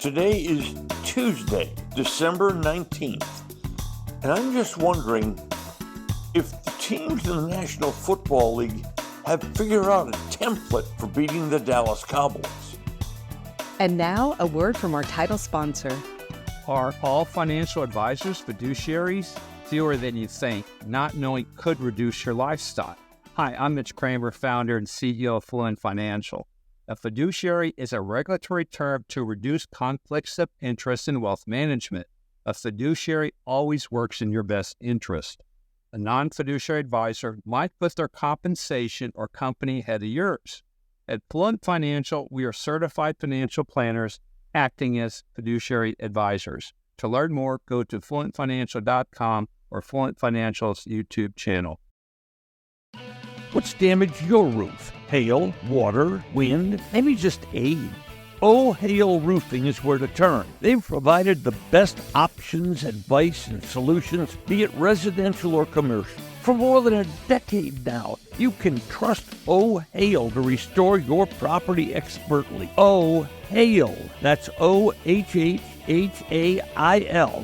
Today is Tuesday, December 19th, and I'm just wondering if the teams in the National Football League have figured out a template for beating the Dallas Cowboys. And now, a word from our title sponsor. Are all financial advisors fiduciaries? Fewer than you think. Not knowing could reduce your lifestyle. Hi, I'm Mitch Kramer, founder and CEO of Fluent Financial. A fiduciary is a regulatory term to reduce conflicts of interest in wealth management. A fiduciary always works in your best interest. A non-fiduciary advisor might put their compensation or company ahead of yours. At Fluent Financial, we are certified financial planners acting as fiduciary advisors. To learn more, go to fluentfinancial.com or Fluent Financial's YouTube channel. What's damaged your roof? Hail, water, wind, maybe just age. Oh Hail Roofing is where to turn. They've provided the best options, advice, and solutions, be it residential or commercial. For more than a decade now, you can trust Oh Hail to restore your property expertly. Oh Hail. That's OHHHAIL.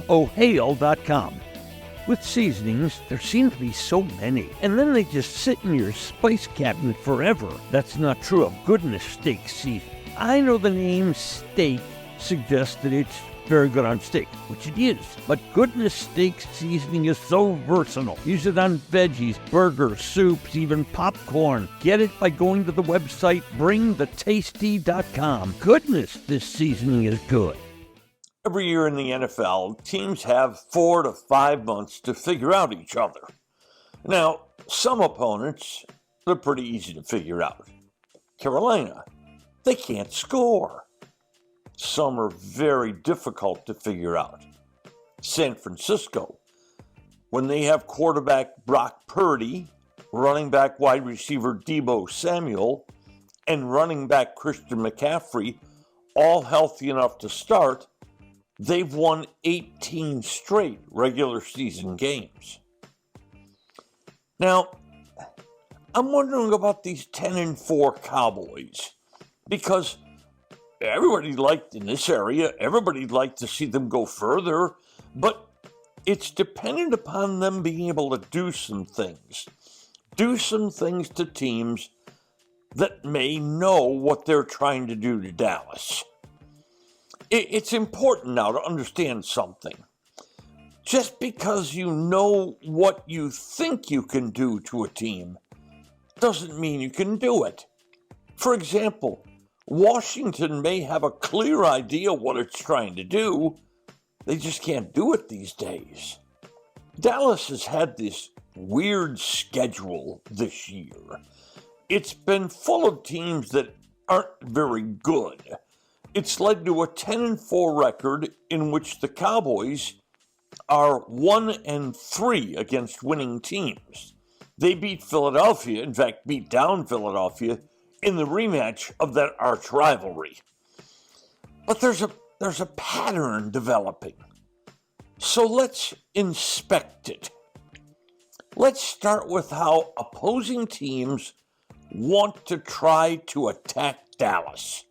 OHail.com. With seasonings, there seem to be so many, and then they just sit in your spice cabinet forever. That's not true of Goodness Steak Seasoning. I know the name steak suggests that it's very good on steak, which it is, but Goodness Steak Seasoning is so versatile. Use it on veggies, burgers, soups, even popcorn. Get it by going to the website bringthetasty.com. Goodness, this seasoning is good. Every year in the NFL, teams have 4 to 5 months to figure out each other. Now, some opponents, they're pretty easy to figure out. Carolina, they can't score. Some are very difficult to figure out. San Francisco, when they have quarterback Brock Purdy, running back wide receiver Deebo Samuel, and running back Christian McCaffrey, all healthy enough to start, they've won 18 straight regular season games. Now, I'm wondering about these 10-4 Cowboys, because everybody liked in this area, everybody'd like to see them go further, but it's dependent upon them being able to do some things to teams that may know what they're trying to do to Dallas. It's important now to understand something. Just because you know what you think you can do to a team doesn't mean you can do it. For example, Washington may have a clear idea what it's trying to do. They just can't do it these days. Dallas has had this weird schedule this year. It's been full of teams that aren't very good. It's led to a 10-4 record in which the Cowboys are 1-3 against winning teams. They beat Philadelphia, in fact, beat down Philadelphia in the rematch of that arch rivalry. But there's a pattern developing. So let's inspect it. Let's start with how opposing teams want to try to attack Dallas.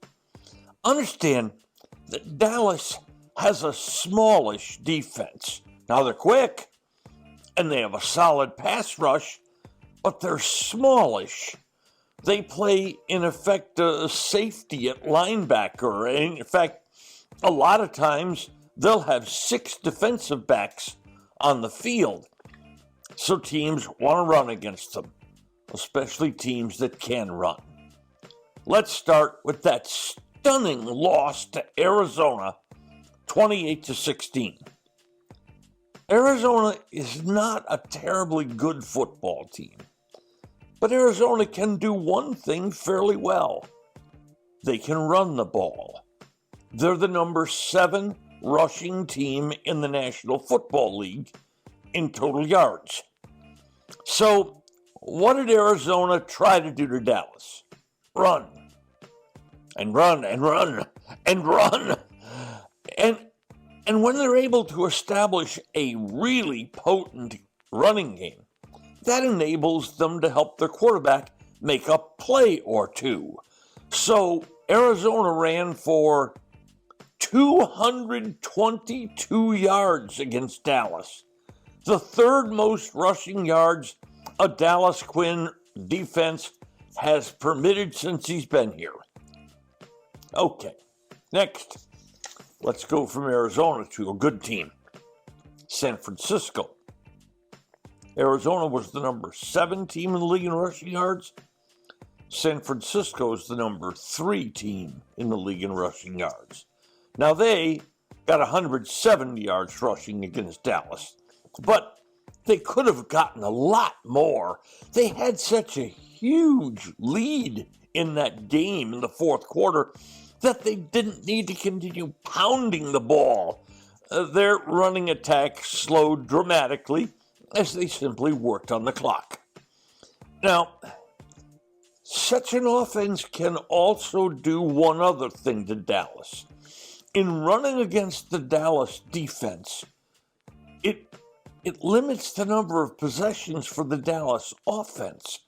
Understand that Dallas has a smallish defense. Now they're quick, and they have a solid pass rush, but they're smallish. They play, in effect, a safety at linebacker. And in fact, a lot of times they'll have 6 defensive backs on the field. So teams want to run against them, especially teams that can run. Let's start with that stunning loss to Arizona, 28-16. Arizona is not a terribly good football team, but Arizona can do one thing fairly well. They can run the ball. They're the number 7 rushing team in the National Football League in total yards. So, what did Arizona try to do to Dallas? Run. And run, and run, and run. And when they're able to establish a really potent running game, that enables them to help their quarterback make a play or two. So Arizona ran for 222 yards against Dallas, the third most rushing yards a Dallas Quinn defense has permitted since he's been here. Okay, next, let's go from Arizona to a good team, San Francisco. Arizona was the number 7 team in the league in rushing yards. San Francisco is the number 3 team in the league in rushing yards. Now they got 170 yards rushing against Dallas, but they could have gotten a lot more. They had such a huge lead in that game in the fourth quarter that they didn't need to continue pounding the ball. Their running attack slowed dramatically as they simply worked on the clock. Now, such an offense can also do one other thing to Dallas. In running against the Dallas defense, it limits the number of possessions for the Dallas offense.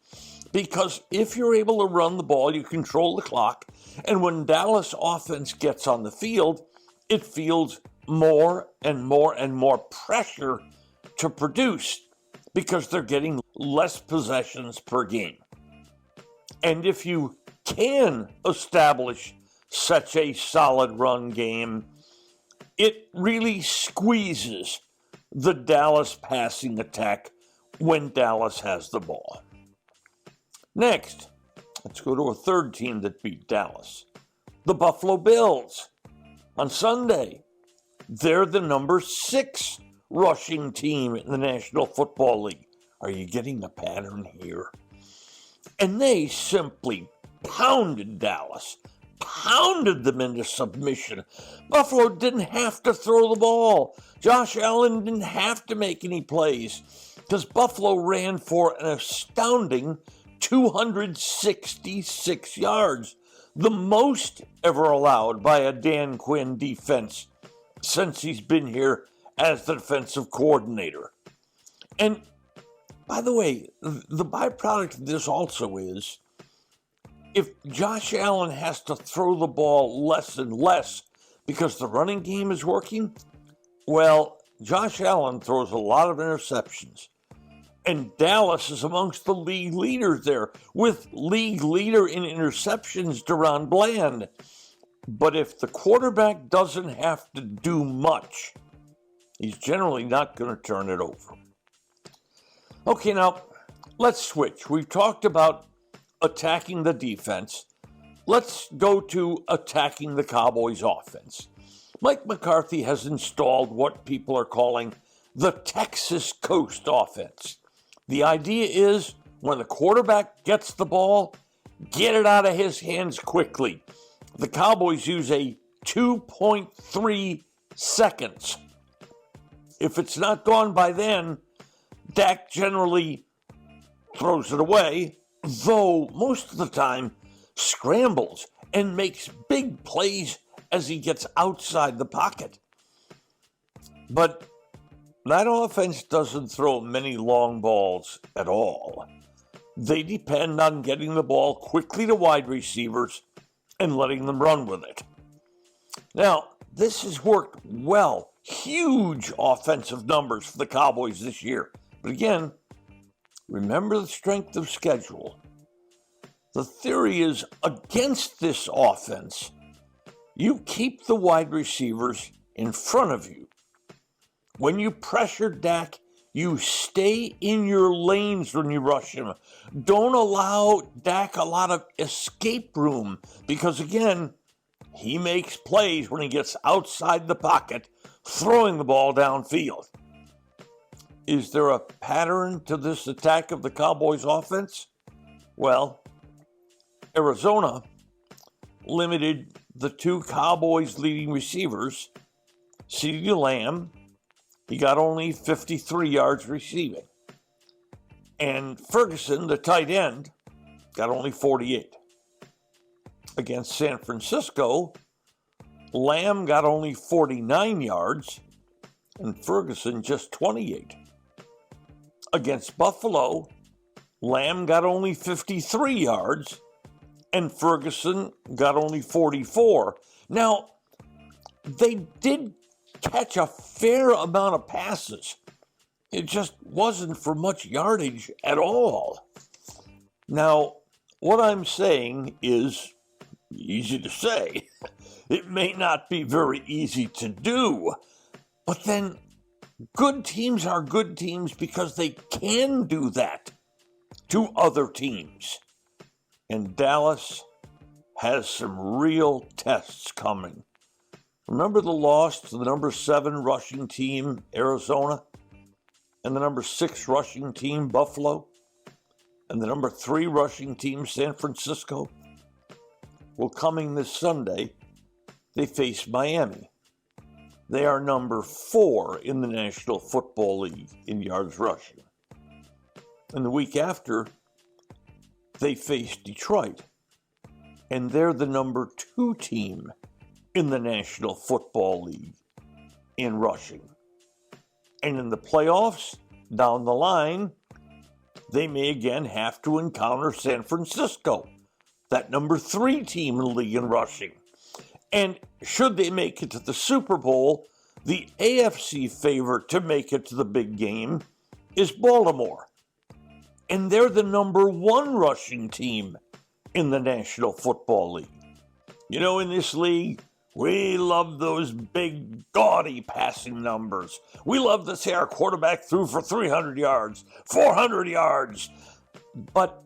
Because if you're able to run the ball, you control the clock, and when Dallas offense gets on the field, it feels more and more and more pressure to produce because they're getting less possessions per game. And if you can establish such a solid run game, it really squeezes the Dallas passing attack when Dallas has the ball. Next, let's go to a third team that beat Dallas, the Buffalo Bills. On Sunday, they're the number 6 rushing team in the National Football League. Are you getting a pattern here? And they simply pounded Dallas, pounded them into submission. Buffalo didn't have to throw the ball. Josh Allen didn't have to make any plays because Buffalo ran for an astounding 266 yards, the most ever allowed by a Dan Quinn defense since he's been here as the defensive coordinator. And by the way, the byproduct of this also is if Josh Allen has to throw the ball less and less because the running game is working, well, Josh Allen throws a lot of interceptions. And Dallas is amongst the league leaders there, with league leader in interceptions, Deron Bland. But if the quarterback doesn't have to do much, he's generally not going to turn it over. Okay, now, let's switch. We've talked about attacking the defense. Let's go to attacking the Cowboys' offense. Mike McCarthy has installed what people are calling the Texas Coast offense. The idea is when the quarterback gets the ball, get it out of his hands quickly. The Cowboys use a 2.3 seconds. If it's not gone by then, Dak generally throws it away, though most of the time scrambles and makes big plays as he gets outside the pocket. But that offense doesn't throw many long balls at all. They depend on getting the ball quickly to wide receivers and letting them run with it. Now, this has worked well. Huge offensive numbers for the Cowboys this year. But again, remember the strength of schedule. The theory is against this offense, you keep the wide receivers in front of you. When you pressure Dak, you stay in your lanes when you rush him. Don't allow Dak a lot of escape room because, again, he makes plays when he gets outside the pocket, throwing the ball downfield. Is there a pattern to this attack of the Cowboys' offense? Well, Arizona limited the 2 Cowboys leading receivers, CeeDee Lamb. He got only 53 yards receiving. And Ferguson, the tight end, got only 48. Against San Francisco, Lamb got only 49 yards and Ferguson just 28. Against Buffalo, Lamb got only 53 yards and Ferguson got only 44. Now, they did catch a fair amount of passes. It just wasn't for much yardage at all. Now, what I'm saying is easy to say. It may not be very easy to do, but then good teams are good teams because they can do that to other teams. And Dallas has some real tests coming. Remember the loss to the number 7 rushing team, Arizona, and the number 6 rushing team, Buffalo, and the number 3 rushing team, San Francisco? Well, coming this Sunday, they face Miami. They are number 4 in the National Football League in yards rushing. And the week after, they face Detroit, and they're the number 2 team in the National Football League in rushing. And in the playoffs, down the line, they may again have to encounter San Francisco, that number 3 team in the league in rushing. And should they make it to the Super Bowl, the AFC favorite to make it to the big game is Baltimore. And they're the number 1 rushing team in the National Football League. You know, in this league, we love those big, gaudy passing numbers. We love to say our quarterback threw for 300 yards, 400 yards. But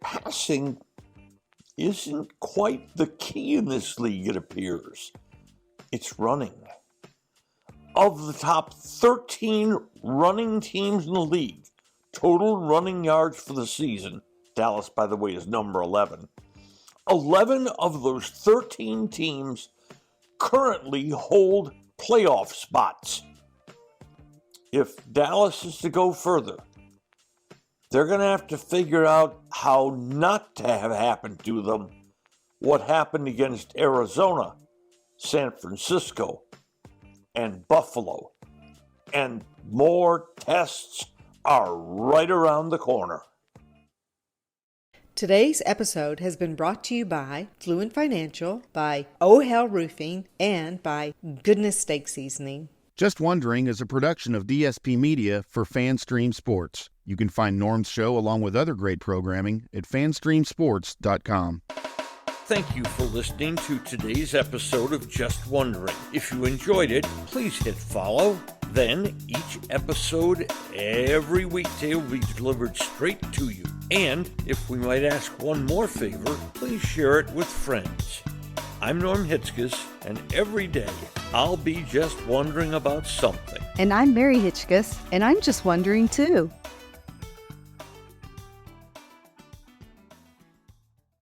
passing isn't quite the key in this league, it appears. It's running. Of the top 13 running teams in the league, total running yards for the season, Dallas, by the way, is number 11. 11 of those 13 teams currently hold playoff spots. If Dallas is to go further, they're going to have to figure out how not to have happened to them what happened against Arizona, San Francisco, and Buffalo. And more tests are right around the corner. Today's episode has been brought to you by Fluent Financial, by Oh Hell Roofing, and by Goodness Steak Seasoning. Just Wondering is a production of DSP Media for FanStream Sports. You can find Norm's show along with other great programming at fanstreamsports.com. Thank you for listening to today's episode of Just Wondering. If you enjoyed it, please hit follow. Then each episode every weekday will be delivered straight to you. And if we might ask one more favor, please share it with friends. I'm Norm Hitzges, and every day I'll be just wondering about something. And I'm Mary Hitchkus, and I'm just wondering too.